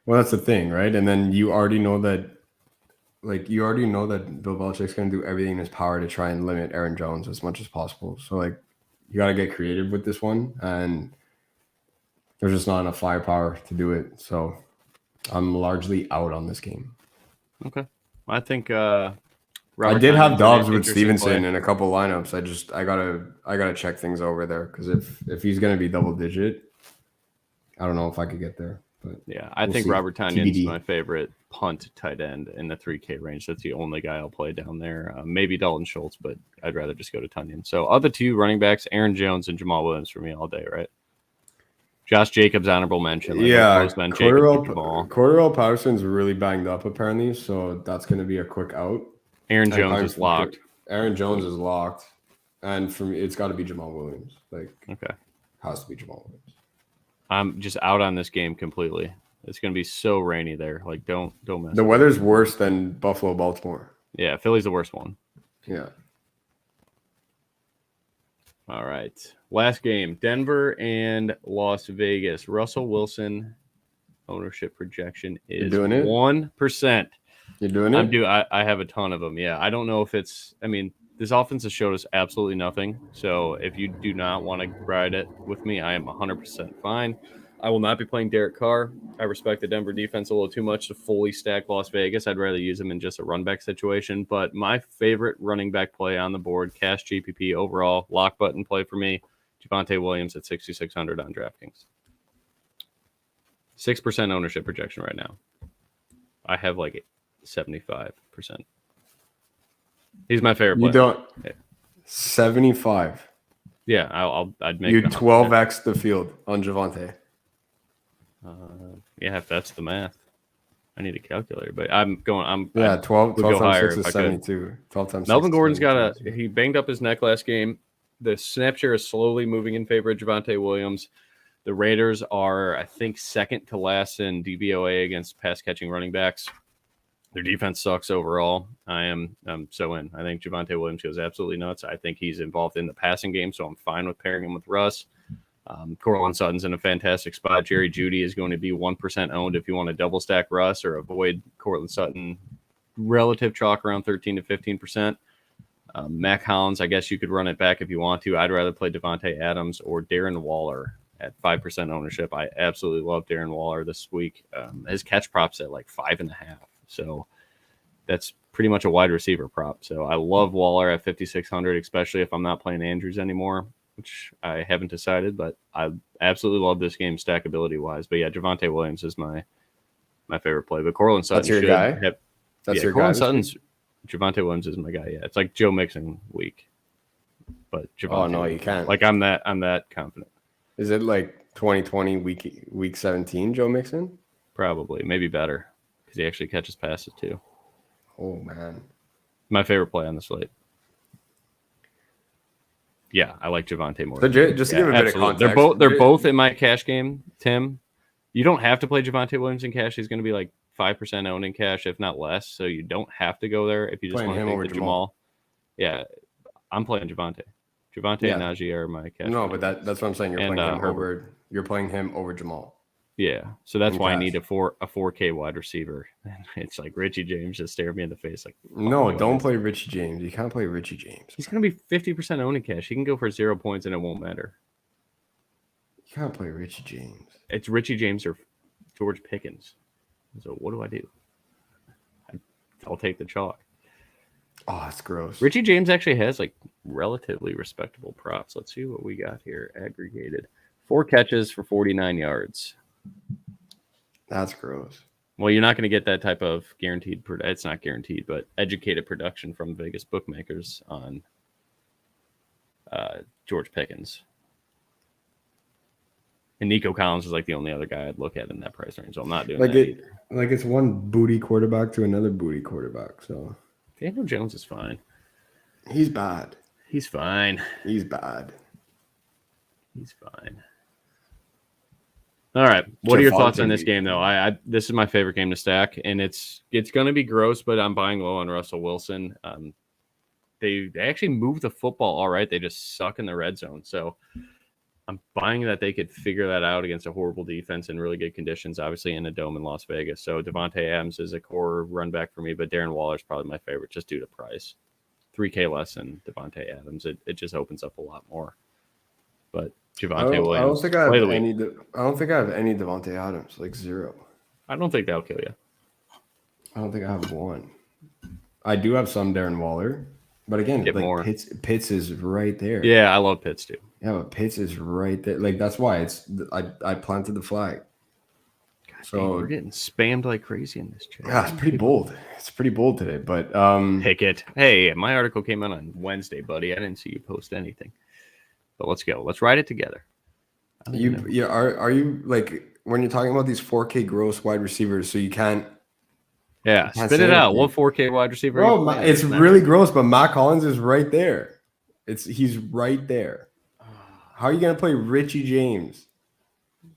Well, that's the thing, right? And then you already know that. Like, you already know that Bill Belichick's going to do everything in his power to try and limit Aaron Jones as much as possible. So, like, you got to get creative with this one. And there's just not enough firepower to do it. So, I'm largely out on this game. Okay. I think I did have Dobbs with Stevenson in a couple lineups. I gotta check things over there. Because if he's going to be double digit, I don't know if I could get there. But yeah, I think Robert Tonyan's my favorite punt tight end in the 3K range. That's the only guy I'll play down there. Maybe Dalton Schultz, but I'd rather just go to Tonyan. So other 2 running backs, Aaron Jones and Jamal Williams for me all day, right? Josh Jacobs, honorable mention. Cordell Patterson's really banged up apparently, so that's going to be a quick out. Aaron Jones is locked. Aaron Jones is locked, and for me, it's got to be Jamal Williams. Like, okay, has to be Jamal Williams. I'm just out on this game completely. It's going to be so rainy there. Like, don't mess. The weather's worse than Buffalo, Baltimore. Yeah, Philly's the worst one. Yeah. All right. Last game, Denver and Las Vegas. Russell Wilson ownership projection is 1%. You're doing it? I have a ton of them. Yeah. I don't know if it's – I mean, this offense has showed us absolutely nothing. So if you do not want to ride it with me, I am 100% fine. I will not be playing Derek Carr. I respect the Denver defense a little too much to fully stack Las Vegas. I'd rather use them in just a run back situation. But my favorite running back play on the board, cash GPP overall, lock button play for me, Javonte Williams at 6,600 on DraftKings. 6% ownership projection right now. I have like 75%. He's my favorite player. You don't. Yeah. 75. Yeah, I'd make you 12x the field on Javonte. Yeah, if that's the math. I need a calculator, but I'm 12 times 6 is 72. 12 times Melvin Gordon's he banged up his neck last game. The snap share is slowly moving in favor of Javonte Williams. The Raiders are, I think, second to last in DVOA against pass catching running backs. Their defense sucks overall. I'm so in. I think Javonte Williams goes absolutely nuts. I think he's involved in the passing game, so I'm fine with pairing him with Russ. Cortland Sutton's in a fantastic spot. Jerry Jeudy is going to be 1% owned if you want to double stack Russ or avoid Cortland Sutton. Relative chalk around 13 to 15%. Mac Hollins, I guess you could run it back if you want to. I'd rather play Devonte Adams or Darren Waller at 5% ownership. I absolutely love Darren Waller this week. His catch prop's at like 5.5. So that's pretty much a wide receiver prop. So I love Waller at 5,600, especially if I'm not playing Andrews anymore, which I haven't decided, but I absolutely love this game stackability wise. But yeah, Javonte Williams is my favorite play. But Cortland Sutton, that's your guy. That's your Cortland Sutton's Javonte Williams is my guy. Yeah, it's like Joe Mixon week, but Javonte. Oh no, you can't. Like I'm that confident. Is it like 2020 week 17 Joe Mixon? Probably, maybe better because he actually catches passes too. Oh man, my favorite play on the slate. Yeah, I like Javonte more. Just to give a bit of context, they're both in my cash game, Tim. You don't have to play Javonte Williams in cash. He's going to be like 5% owned in cash, if not less. So you don't have to go there if you just want to take the Jamal. Yeah, I'm playing Javonte. Javonte and Najee are my cash. No, but that's what I'm saying. You're playing him over. You're playing him over Jamal. Yeah, so that's why I need a 4K wide receiver. And it's like Richie James just stared me in the face. Like, no, don't play Richie James. You can't play Richie James. He's going to be 50% owned in cash. He can go for 0 points and it won't matter. You can't play Richie James. It's Richie James or George Pickens. So what do? I'll take the chalk. Oh, that's gross. Richie James actually has like relatively respectable props. Let's see what we got here. Aggregated 4 catches for 49 yards. That's gross. Well, you're not going to get that type of guaranteed. It's not guaranteed, but educated production from Vegas bookmakers on George Pickens. And Nico Collins is like the only other guy I'd look at in that price range. So I'm not doing that either. Like it's one booty quarterback to another booty quarterback. So Daniel Jones is fine. He's bad. He's fine. He's bad. He's fine. All right. What are your thoughts on this game, though? This is my favorite game to stack, and it's going to be gross, but I'm buying low on Russell Wilson. They actually move the football all right. They just suck in the red zone. So I'm buying that they could figure that out against a horrible defense in really good conditions, obviously in a dome in Las Vegas. So Devonte Adams is a core run back for me, but Darren Waller is probably my favorite just due to price. $3K less than Devonte Adams. It just opens up a lot more. But Javonte Williams. I don't think I have any Devonte Adams, like 0. I don't think that'll kill you. I don't think I have one. I do have some Darren Waller, but again, like Pitts is right there. Yeah, I love Pitts too. Yeah, but Pitts is right there. Like that's why I planted the flag. God, so we're getting spammed like crazy in this chat. Yeah, it's pretty bold. It's pretty bold today, but pick it. Hey, my article came out on Wednesday, buddy. I didn't see you post anything. But let's go. Let's write it together. Are you like when you're talking about these 4K gross wide receivers, so you can't spit it out. What 4K wide receiver? Bro, it's really gross, but Matt Collins is right there. He's right there. How are you gonna play Richie James?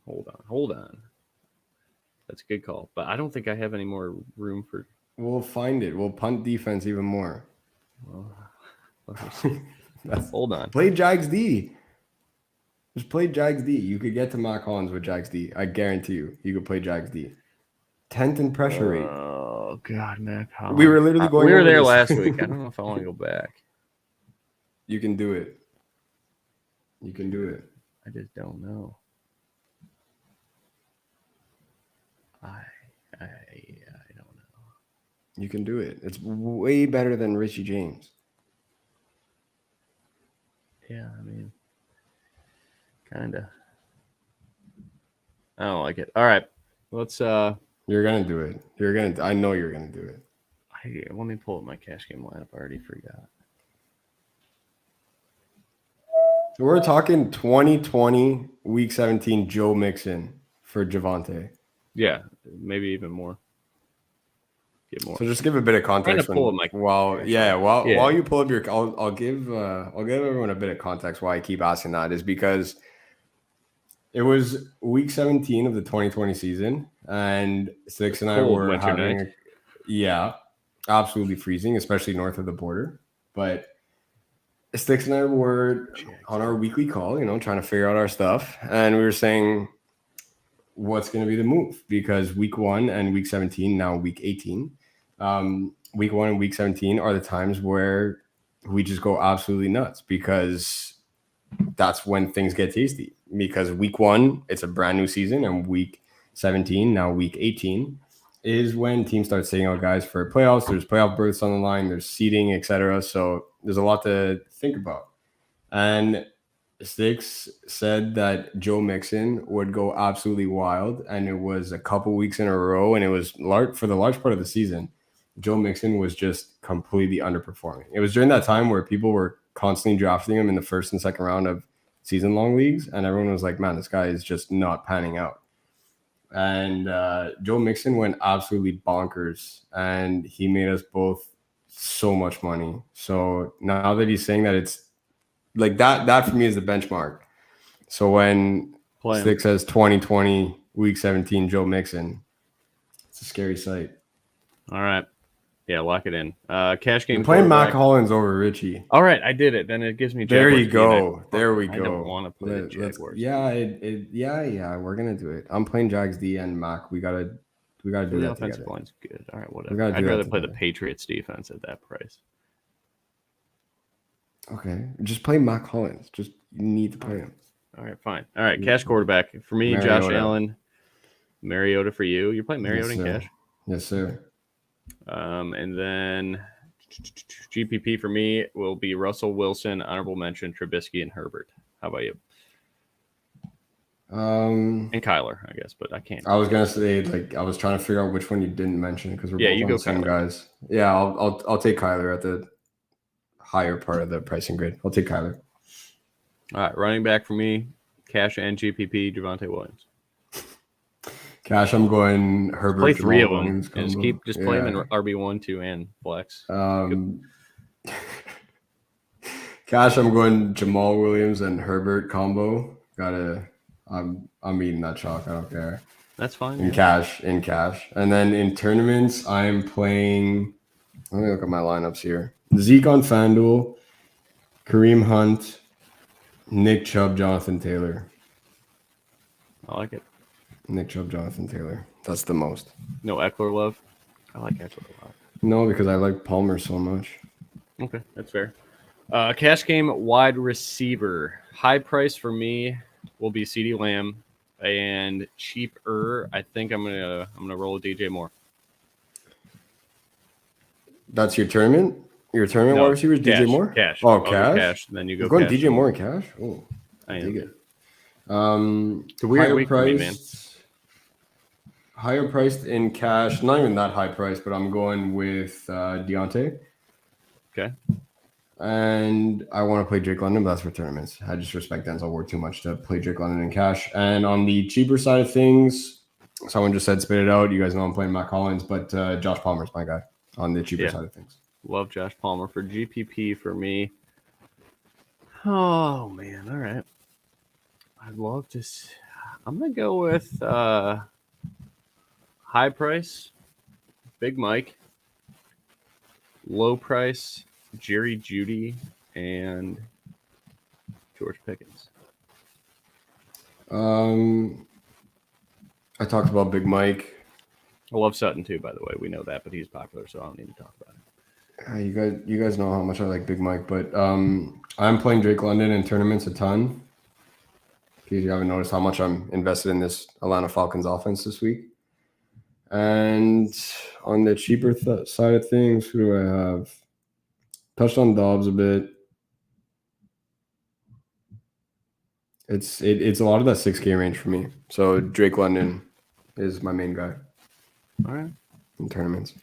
Hold on. That's a good call. But I don't think I have any more room for. We'll find it. We'll punt defense even more. Well, let me see. Hold on. Play Jags D. Just play Jags D. You could get to Matt Collins with Jags D. I guarantee you could play Jags D. 10th in pressure rate. Oh, God, Matt Collins. We were literally going. We were there last week. I don't know if I want to go back. You can do it. You can do it. I just don't know. I don't know. You can do it. It's way better than Richie James. Yeah, I mean, kind of. I don't like it. All right, let's. You're gonna do it. I know you're gonna do it. Let me pull up my cash game lineup. I already forgot. So we're talking 2020 Week 17 Joe Mixon for Javonte. Yeah, maybe even more. Get more. So just give a bit of context. While you pull up your, I'll give everyone a bit of context why I keep asking that is because it was Week 17 of the 2020 season, and Stix and I were having, absolutely freezing, especially north of the border. But Stix and I were on our weekly call, trying to figure out our stuff, and we were saying, what's going to be the move? Because Week 1 and Week 17, now Week 18. Week 1 and Week 17 are the times where we just go absolutely nuts because that's when things get tasty. Because Week 1, it's a brand new season, and Week 17, now Week 18, is when teams start sitting out guys for playoffs. There's playoff berths on the line, there's seeding, etc. So there's a lot to think about. And Stix said that Joe Mixon would go absolutely wild, and it was a couple weeks in a row, and it was for the large part of the season. Joe Mixon was just completely underperforming. It was during that time where people were constantly drafting him in the first and second round of season-long leagues, and everyone was like, man, this guy is just not panning out. And Joe Mixon went absolutely bonkers, and he made us both so much money. So now that he's saying that it's like that for me is the benchmark. So when Stix says 2020 Week 17 Joe Mixon, it's a scary sight. All right. Yeah, lock it in. Cash game. I'm playing Mac Hollins over Richie. All right, I did it. Then it gives me. There Jaguars you go. again. There we I go. don't want to play the Jaguars. Yeah. We're gonna do it. I'm playing Jags D and Mac. We gotta do the that offensive together. line's good. All right, whatever. I'd rather play the Patriots defense at that price. Okay, just play Mac Hollins. Just you need to play him. All right, fine. All right, cash quarterback for me. Mariota. Josh Allen, Mariota for you. You're playing Mariota in cash. Yes, sir. And then GPP for me will be Russell Wilson, honorable mention Trubisky and Herbert. How about you? And Kyler, I guess, but I can't. I was gonna say, like, I was trying to figure out which one you didn't mention because we're both you on go the same Kyler. Guys. Yeah, I'll take Kyler at the higher part of the pricing grid. I'll take Kyler. All right, running back for me, cash and GPP, Javonte Williams. Cash, I'm going Herbert. Play three of them. Just play them in RB1, 2, and flex. Cash, I'm going Jamal Williams and Herbert combo. I'm eating that chalk. I don't care. That's fine. In cash. And then in tournaments, I'm playing. Let me look at my lineups here. Zeke on FanDuel, Kareem Hunt, Nick Chubb, Jonathan Taylor. I like it. Nick Chubb, Jonathan Taylor. That's the most. No Eckler love? I like Eckler a lot. No, because I like Palmer so much. Okay, that's fair. Cash game wide receiver. High price for me will be CeeDee Lamb, and cheaper, I think I'm gonna roll with DJ Moore. That's your tournament? Your tournament wide receivers, DJ Moore? Cash. Oh, cash? Then you go going cash. DJ Moore and cash? Oh, I dig it. It's a weird week for me, man. Higher priced in cash. Not even that high price, but I'm going with Deontay. Okay. And I want to play Drake London, but that's for tournaments. I just respect Denzel Ward too much to play Drake London in cash. And on the cheaper side of things, someone just said spit it out. You guys know I'm playing Mac Hollins, but Josh Palmer's my guy on the cheaper side of things. Love Josh Palmer for GPP for me. Oh, man. All right. I'd love to. I'm going to go with high price, Big Mike. Low price, Jerry Jeudy and George Pickens. I talked about Big Mike. I love Sutton too, by the way. We know that, but he's popular, so I don't need to talk about it. You guys know how much I like Big Mike, but I'm playing Drake London in tournaments a ton. In case you haven't noticed how much I'm invested in this Atlanta Falcons offense this week. And on the cheaper side of things, who do I have? Touched on Dobbs a bit. It's a lot of that 6K range for me. So Drake London is my main guy. All right. In tournaments.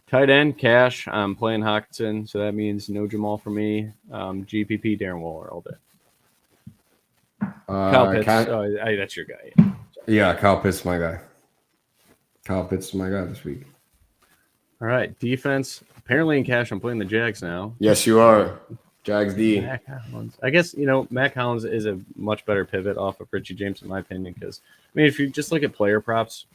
Tight end, cash. I'm playing Hawkinson, so that means no Jamal for me. GPP, Darren Waller all day. Kyle Pitts. That's your guy. Yeah, Kyle Pitts is my guy. Kyle Pitts is my guy this week. All right, defense. Apparently in cash, I'm playing the Jags now. Yes, you are. Jags D. Mac Hollins. I guess, Mac Hollins is a much better pivot off of Richie James, in my opinion, because, if you just look at player props,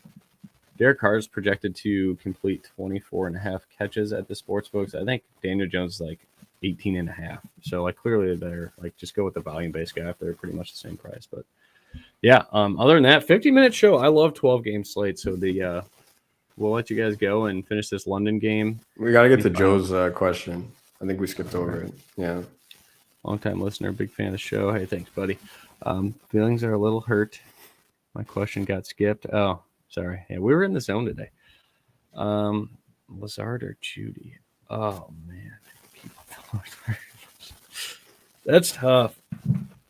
Derek Carr is projected to complete 24.5 catches at the sportsbooks. I think Daniel Jones is like 18.5. So, clearly they're, just go with the volume-based guy if they're pretty much the same price. But, yeah, other than that, 50-minute show. I love 12-game slate, so we'll let you guys go and finish this London game. We got to get to Joe's question. I think we skipped over it. Yeah. Long-time listener, big fan of the show. Hey, thanks, buddy. Feelings are a little hurt. My question got skipped. Oh, sorry. Yeah, we were in the zone today. Lazard or Judy? Oh, man. That's tough.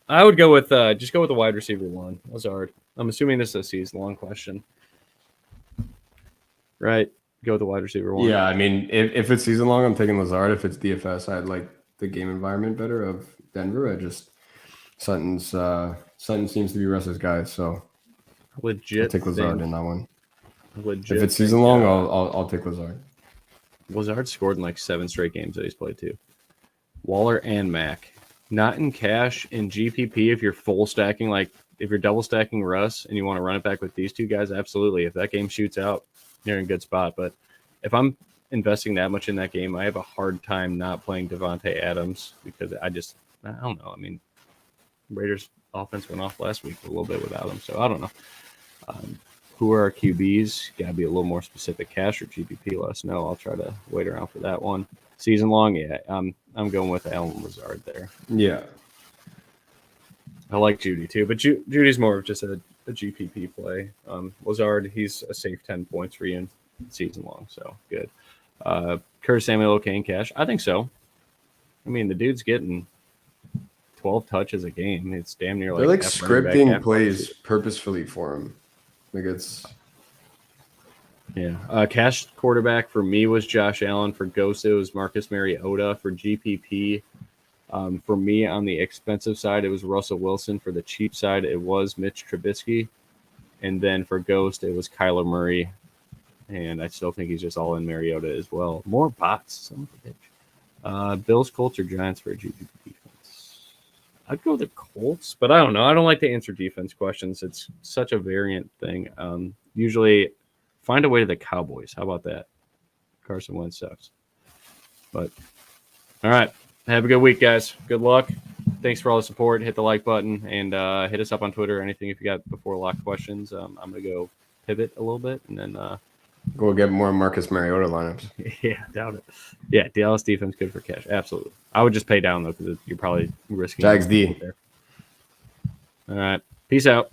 I would go with just go with the wide receiver one, Lazard. I'm assuming this is a season-long question. Right. Go with the wide receiver one. Yeah, if it's season long, I'm taking Lazard. If it's DFS, I'd like the game environment better of Denver. Sutton seems to be Russ's guy, so legit. I'll take Lazard in that one. Legit. If it's season long, I'll take Lazard. Lazard scored in 7 straight games that he's played too. Waller and Mac. Not in cash, in GPP, if you're full stacking, if you're double stacking Russ and you want to run it back with these two guys, absolutely. If that game shoots out, you're in a good spot. But if I'm investing that much in that game, I have a hard time not playing Devonte Adams because I don't know. I mean, Raiders offense went off last week a little bit without him, so I don't know. Who are our QBs? Got to be a little more specific. Cash or GPP? Let us know. I'll try to wait around for that one. Season long, yeah. I'm going with Allen Lazard there. Yeah. I like Judy too, but Judy's more of just a GPP play. Lazard, he's a safe 10 points for you in season long, so good. Curtis Samuel, okay, in cash? I think so. I mean, the dude's getting 12 touches a game. It's damn near they're like scripting plays purposefully for him. Like it's cash quarterback for me was Josh Allen. For Ghost, it was Marcus Mariota. For GPP, for me on the expensive side, it was Russell Wilson. For the cheap side, it was Mitch Trubisky. And then for Ghost, it was Kyler Murray. And I still think he's just all in Mariota as well. More bots. Son of a bitch. Bills, Colts, or Giants for a GPP defense? I'd go the Colts, but I don't know. I don't like to answer defense questions. It's such a variant thing. Usually find a way to the Cowboys. How about that? Carson Wentz sucks. But all right. Have a good week, guys. Good luck. Thanks for all the support. Hit the like button and hit us up on Twitter. Anything if you got before lock questions. I'm going to go pivot a little bit and then go get more Marcus Mariota lineups. Yeah, doubt it. Yeah, Dallas defense good for cash. Absolutely. I would just pay down though because you're probably risking. Jags D. There. All right. Peace out.